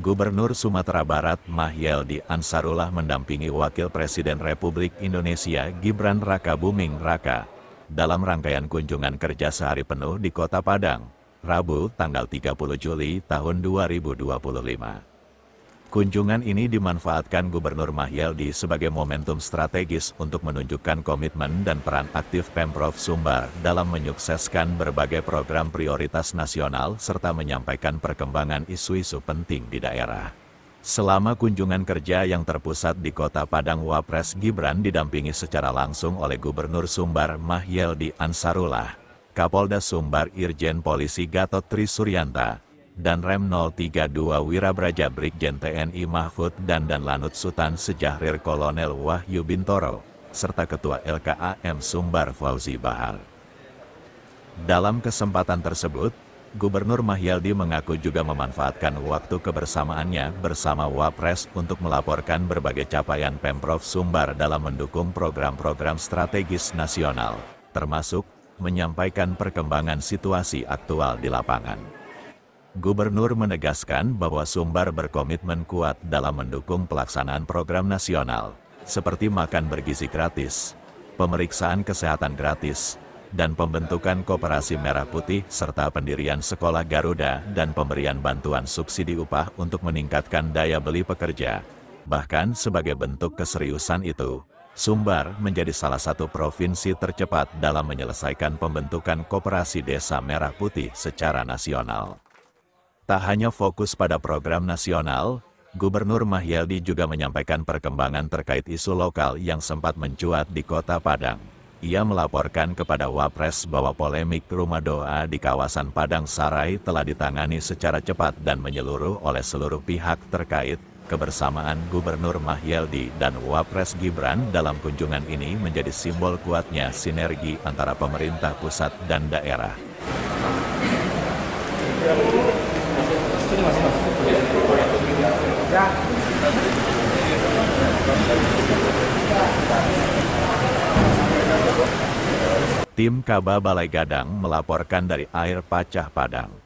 Gubernur Sumatera Barat Mahyeldi Ansarullah mendampingi Wakil Presiden Republik Indonesia Gibran Rakabuming Raka dalam rangkaian kunjungan kerja sehari penuh di Kota Padang, Rabu tanggal 30 Juli tahun 2025. Kunjungan ini dimanfaatkan Gubernur Mahyeldi sebagai momentum strategis untuk menunjukkan komitmen dan peran aktif Pemprov Sumbar dalam menyukseskan berbagai program prioritas nasional serta menyampaikan perkembangan isu-isu penting di daerah. Selama kunjungan kerja yang terpusat di Kota Padang, Wapres Gibran didampingi secara langsung oleh Gubernur Sumbar Mahyeldi Ansarullah, Kapolda Sumbar Irjen Polisi Gatot Trisuryanta, dan Rem 032 Wirabraja Brigjen TNI Mahfud dan Lanut Sutan Sejahrir Kolonel Wahyu Bintoro, serta Ketua LKAM Sumbar Fauzi Bahar. Dalam kesempatan tersebut, Gubernur Mahyeldi mengaku juga memanfaatkan waktu kebersamaannya bersama Wapres untuk melaporkan berbagai capaian Pemprov Sumbar dalam mendukung program-program strategis nasional, termasuk menyampaikan perkembangan situasi aktual di lapangan. Gubernur menegaskan bahwa Sumbar berkomitmen kuat dalam mendukung pelaksanaan program nasional, seperti makan bergizi gratis, pemeriksaan kesehatan gratis, dan pembentukan Koperasi Merah Putih serta pendirian Sekolah Garuda dan pemberian bantuan subsidi upah untuk meningkatkan daya beli pekerja. Bahkan sebagai bentuk keseriusan itu, Sumbar menjadi salah satu provinsi tercepat dalam menyelesaikan pembentukan Koperasi Desa Merah Putih secara nasional. Tak hanya fokus pada program nasional, Gubernur Mahyeldi juga menyampaikan perkembangan terkait isu lokal yang sempat mencuat di Kota Padang. Ia melaporkan kepada Wapres bahwa polemik rumah doa di kawasan Padang Sarai telah ditangani secara cepat dan menyeluruh oleh seluruh pihak terkait. Kebersamaan Gubernur Mahyeldi dan Wapres Gibran dalam kunjungan ini menjadi simbol kuatnya sinergi antara pemerintah pusat dan daerah. Tim Kaba Balai Gadang melaporkan dari Air Pacah Padang.